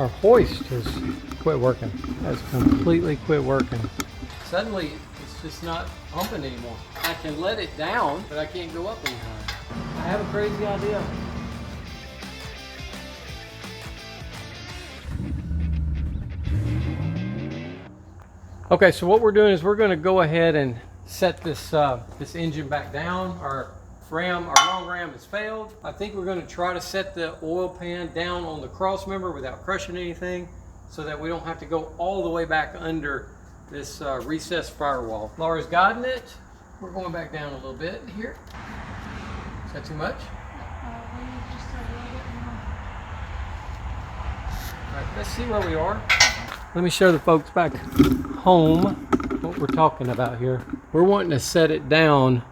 our hoist has quit working. Has completely quit working. Suddenly, it's just not pumping anymore. I can let it down, but I can't go up any higher. I have a crazy idea. Okay, so what we're doing is we're going to go ahead and set this this engine back down. Our long ram has failed. I think we're going to try to set the oil pan down on the cross member without crushing anything, so that we don't have to go all the way back under this recessed firewall. Laura's guiding it. We're going back down a little bit here. Is that too much? Just a little bit more. All right, let's see where we are. Let me show the folks back home what we're talking about here. We're wanting to set it down.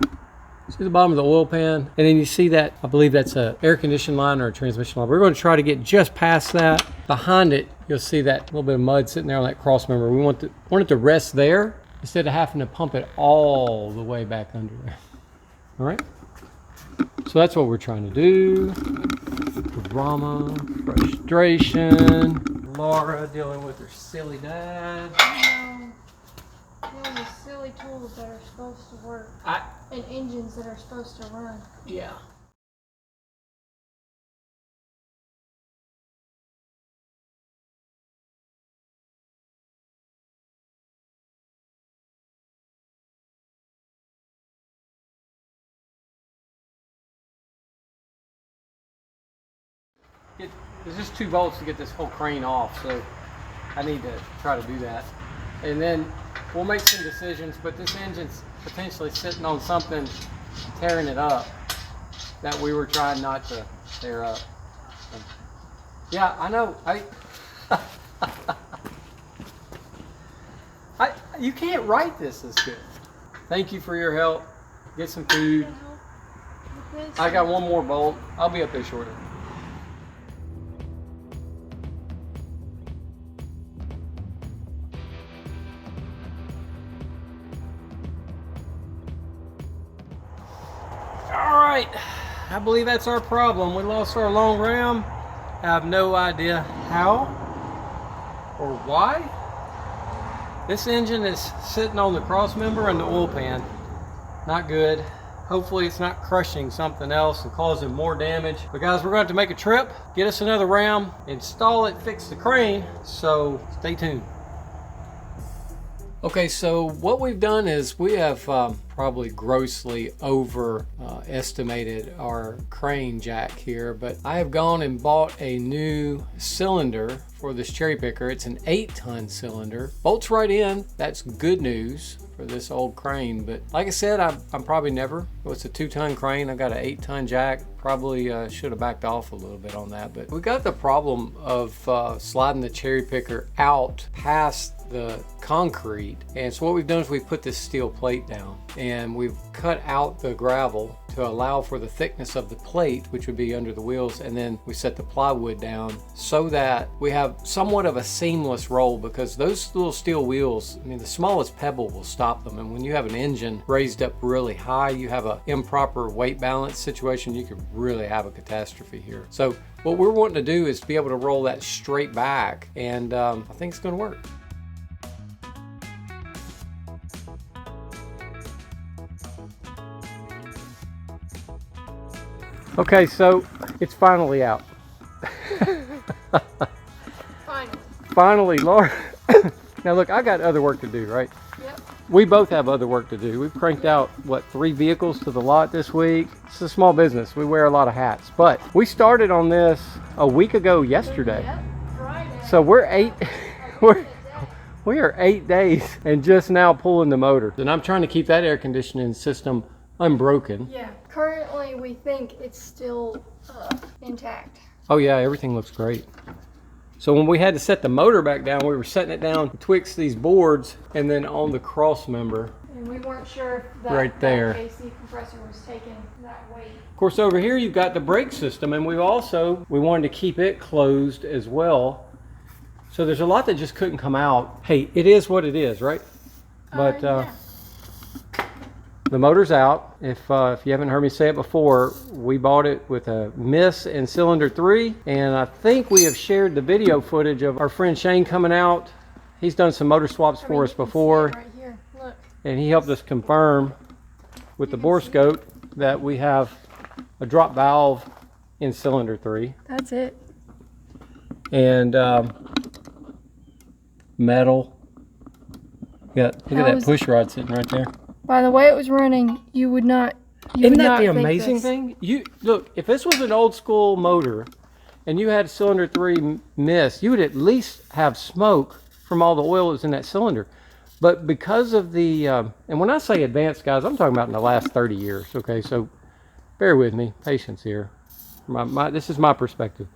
See the bottom of the oil pan, and then you see that, I believe that's a air conditioning line or a transmission line. We're going to try to get just past that. Behind it, you'll see that little bit of mud sitting there on that cross member. We want it to rest there instead of having to pump it all the way back under there. All right? So that's what we're trying to do. Drama, frustration, Laura dealing with her silly dad. Dealing with silly tools that are supposed to work. And engines that are supposed to run. Yeah. There's just 2 bolts to get this whole crane off, so I need to try to do that. And then we'll make some decisions, but this engine's potentially sitting on something, tearing it up, that we were trying not to tear up. So, yeah, I know. You can't write this as good. Thank you for your help. Get some food. I got 1 more bolt. I'll be up there shortly. I believe that's our problem. We lost our long ram. I have no idea how or why. This engine is sitting on the cross member and the oil pan. Not good. Hopefully it's not crushing something else and causing more damage. But guys, we're going to have to make a trip, get us another ram, install it, fix the crane. So stay tuned. Okay, so what we've done is we have probably grossly overestimated our crane jack here, but I have gone and bought a new cylinder for this cherry picker. It's an 8-ton cylinder. Bolts right in. That's good news for this old crane, but like I said, I'm probably never. It's a 2-ton crane. I got an 8-ton jack. Probably should have backed off a little bit on that, but we got the problem of sliding the cherry picker out past the concrete. And so what we've done is we've put this steel plate down and we've cut out the gravel to allow for the thickness of the plate, which would be under the wheels, and then we set the plywood down so that we have somewhat of a seamless roll, because those little steel wheels, I mean, the smallest pebble will stop them, and when you have an engine raised up really high, you have an improper weight balance situation, you could really have a catastrophe here. So what we're wanting to do is be able to roll that straight back, and I think it's going to work. Okay, so it's finally out. Finally, Laura. Now look, I got other work to do, right? Yep. We both have other work to do. We've cranked out, what, 3 vehicles to the lot this week. It's a small business. We wear a lot of hats. But we started on this a week ago yesterday. Yep, Friday. So we are 8 days and just now pulling the motor. And I'm trying to keep that air conditioning system unbroken. Yeah, currently we think it's still intact. Oh yeah, everything looks great. So when we had to set the motor back down, we were setting it down betwixt these boards and then on the cross member. And we weren't sure if that, right there. that AC compressor was taking that weight. Of course, over here you've got the brake system, and we wanted to keep it closed as well. So there's a lot that just couldn't come out. Hey, it is what it is, right? But yeah. the motor's out. If you haven't heard me say it before, we bought it with a miss in cylinder 3, and I think we have shared the video footage of our friend Shane coming out. He's done some motor swaps for us before, right here. Look. And he helped us confirm with the borescope that we have a drop valve in cylinder 3. That's it. And metal. Look at that push rod sitting right there. By the way it was running, you would not. Isn't that the amazing thing? You look, if this was an old school motor and you had cylinder 3 miss, you would at least have smoke from all the oil that's in that cylinder. But because of the, and when I say advanced, guys, I'm talking about in the last 30 years, okay? So bear with me, patience here. This is my perspective.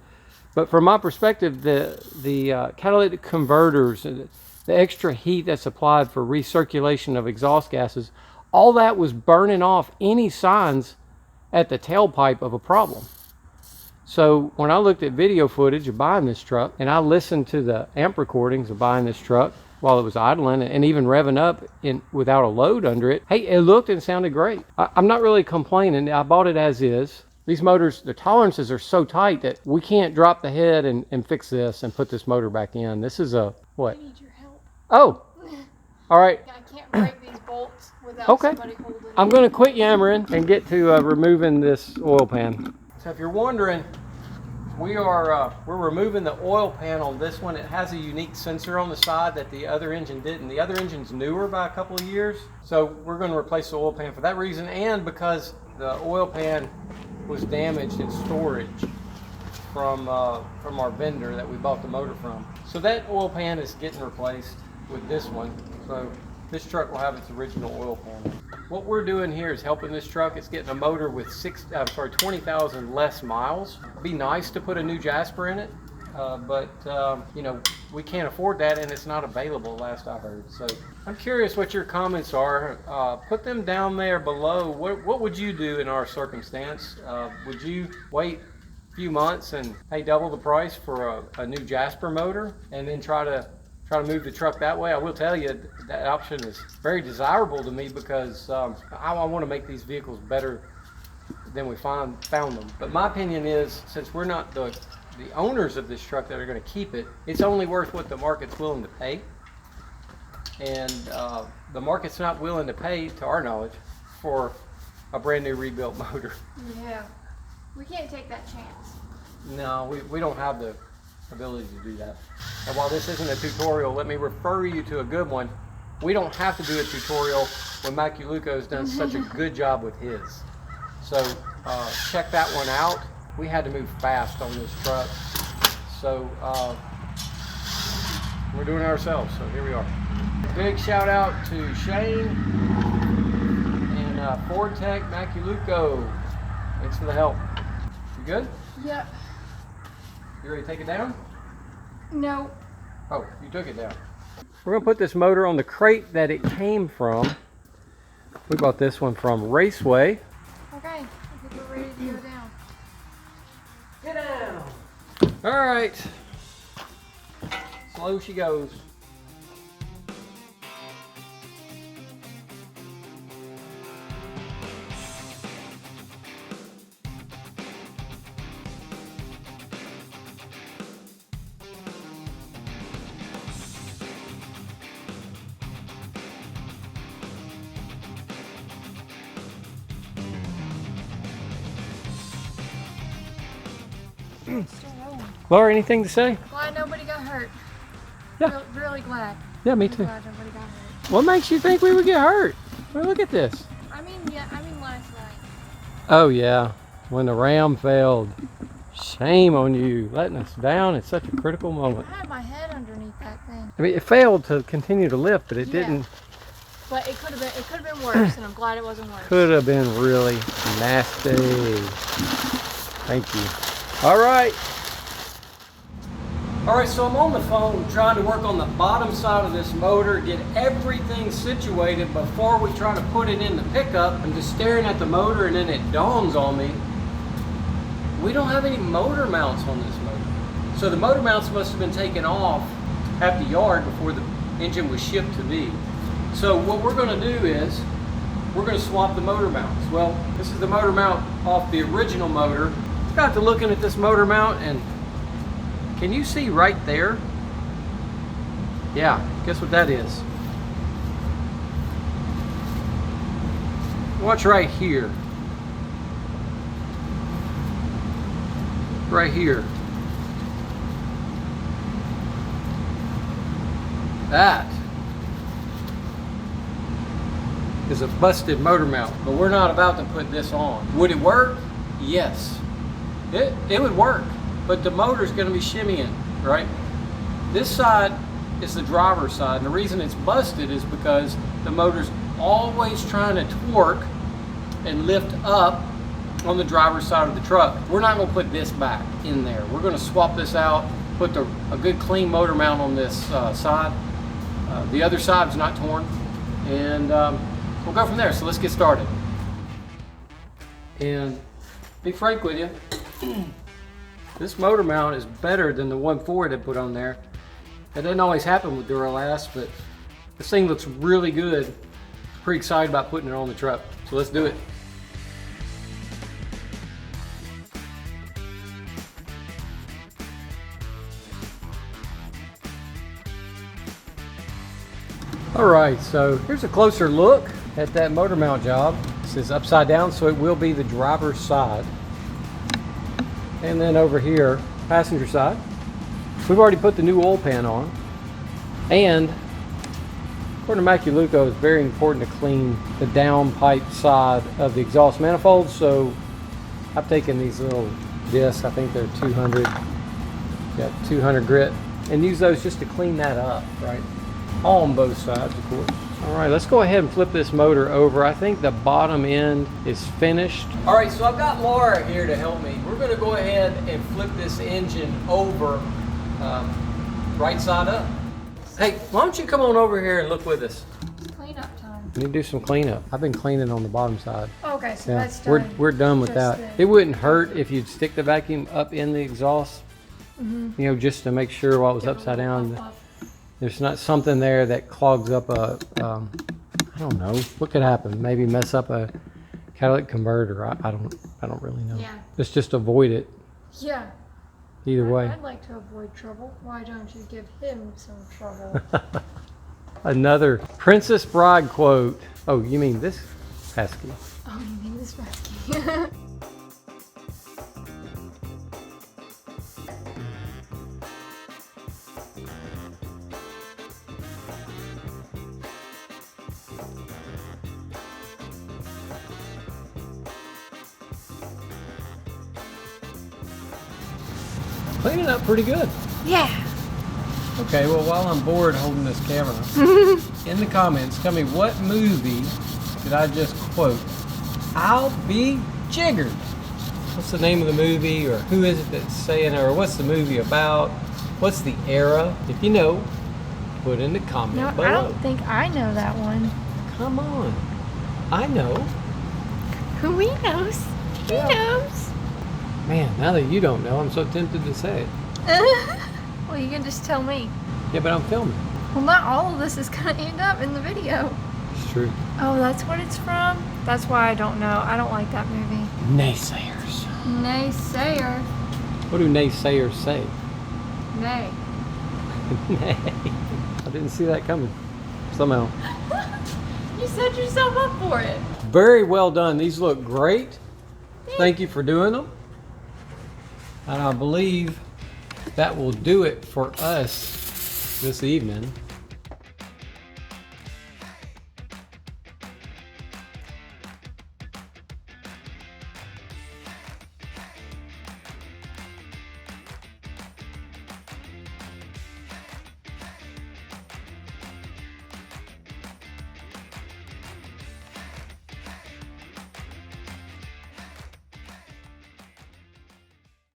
But from my perspective, the catalytic converters, the extra heat that's applied for recirculation of exhaust gases, all that was burning off any signs at the tailpipe of a problem. So when I looked at video footage of buying this truck, and I listened to the amp recordings of buying this truck while it was idling and even revving up without a load under it, hey, it looked and sounded great. I'm not really complaining. I bought it as is. These motors, the tolerances are so tight that we can't drop the head and fix this and put this motor back in. This is a, what? I need your help. Oh, all right. I can't break these bolts without somebody holding it. I'm going to quit yammering and get to removing this oil pan. So if you're wondering, we're removing the oil pan on this one. It has a unique sensor on the side that the other engine didn't. The other engine's newer by a couple of years. So we're going to replace the oil pan for that reason, and because the oil pan was damaged in storage from our vendor that we bought the motor from. So that oil pan is getting replaced with this one. So this truck will have its original oil pan. What we're doing here is helping this truck. It's getting a motor with 20,000 less miles. It'd be nice to put a new Jasper in it, but you know, we can't afford that, and it's not available last I heard. So I'm curious what your comments are. Put them down there below. What would you do in our circumstance? Would you wait a few months and pay double the price for a new Jasper motor and then try to move the truck that way? I will tell you that option is very desirable to me because I want to make these vehicles better than we found them. But my opinion is, since we're not the owners of this truck that are going to keep it, it's only worth what the market's willing to pay. And the market's not willing to pay, to our knowledge, for a brand new rebuilt motor. Yeah, we can't take that chance. No, we don't have the ability to do that. And while this isn't a tutorial, let me refer you to a good one. We don't have to do a tutorial when Maculuco's done such a good job with his. So check that one out. We had to move fast on this truck, so we're doing it ourselves, so here we are. Big shout out to Shane and Ford Tech Maculuco. Thanks for the help. You good? Yep. You ready to take it down? No. Oh, you took it down. We're gonna put this motor on the crate that it came from. We bought this one from Raceway. Okay, I think we're ready to go down. Get down. All right. Slow she goes. Laura, anything to say? Glad nobody got hurt. Yeah. Really glad. Yeah, me too. Glad nobody got hurt. What makes you think we would get hurt? Well, look at this. I mean last night. Oh yeah, when the Ram failed. Shame on you, letting us down at such a critical moment. I had my head underneath that thing. I mean, it failed to continue to lift, but it didn't. But it could have been worse, and I'm glad it wasn't worse. Could have been really nasty. Thank you. All right. All right, so I'm on the phone trying to work on the bottom side of this motor, get everything situated before we try to put it in the pickup. I'm just staring at the motor, and then it dawns on me, we don't have any motor mounts on this motor. So the motor mounts must have been taken off at the yard before the engine was shipped to me. So what we're gonna do is, we're going to swap the motor mounts. Well, this is the motor mount off the original motor. Got to looking at this motor mount, and can you see right there? Yeah, guess what that is? Watch right here. Right here. That is a busted motor mount, but we're not about to put this on. Would it work? Yes. It would work, but the motor's going to be shimmying, right? This side is the driver's side, and the reason it's busted is because the motor's always trying to torque and lift up on the driver's side of the truck. We're not going to put this back in there. We're going to swap this out, put a good clean motor mount on this side. The other side's not torn, and we'll go from there. So let's get started. And be frank with you, this motor mount is better than the one Ford had put on there. That doesn't always happen with Duralast, but this thing looks really good. Pretty excited about putting it on the truck. So let's do it. All right, so here's a closer look at that motor mount job. This is upside down, so it will be the driver's side. And then over here, passenger side. We've already put the new oil pan on. And according to Maculuco, it's very important to clean the downpipe side of the exhaust manifold. So I've taken these little discs, I think they're 200, got 200 grit, and use those just to clean that up, right? All on both sides, of course. All right, let's go ahead and flip this motor over. I think the bottom end is finished. All right, so I've got Laura here to help me. We're gonna go ahead and flip this engine over right side up. Hey, why don't you come on over here and look with us? It's cleanup time. We need to do some cleanup. I've been cleaning on the bottom side. Okay, so Yeah, that's done. we're done with Just that. the- It wouldn't hurt if you'd stick the vacuum up in the exhaust, you know, just to make sure while it was Give it a upside little down, puff. there's not something there that clogs up a, I don't know, what could happen? Maybe mess up a catalytic converter. I don't really know. Yeah. Let's just avoid it Yeah. either way. I'd like to avoid trouble. Why don't you give him some trouble? Another Princess Bride quote. Oh, you mean this pesky? Oh, you mean this pesky? Cleaning up pretty good. Yeah. Okay, well, while I'm bored holding this camera, in the comments, tell me what movie did I just quote? I'll be jiggered. What's the name of the movie, or who is it that's saying, or what's the movie about? What's the era? If you know, put in the comment No, below. I don't think I know that one. Come on. I know. Who he knows? He Yeah. knows. Man, now that you don't know, I'm so tempted to say it. Well, you can just tell me. Yeah, but I'm filming. Well, not all of this is gonna end up in the video. It's true. Oh, that's what it's from? That's why I don't know. I don't like that movie. Naysayers. Naysayer. What do naysayers say? Nay. Nay. I didn't see that coming. Somehow. You set yourself up for it. Very well done. These look great. Thank you for doing them. And I believe that will do it for us this evening.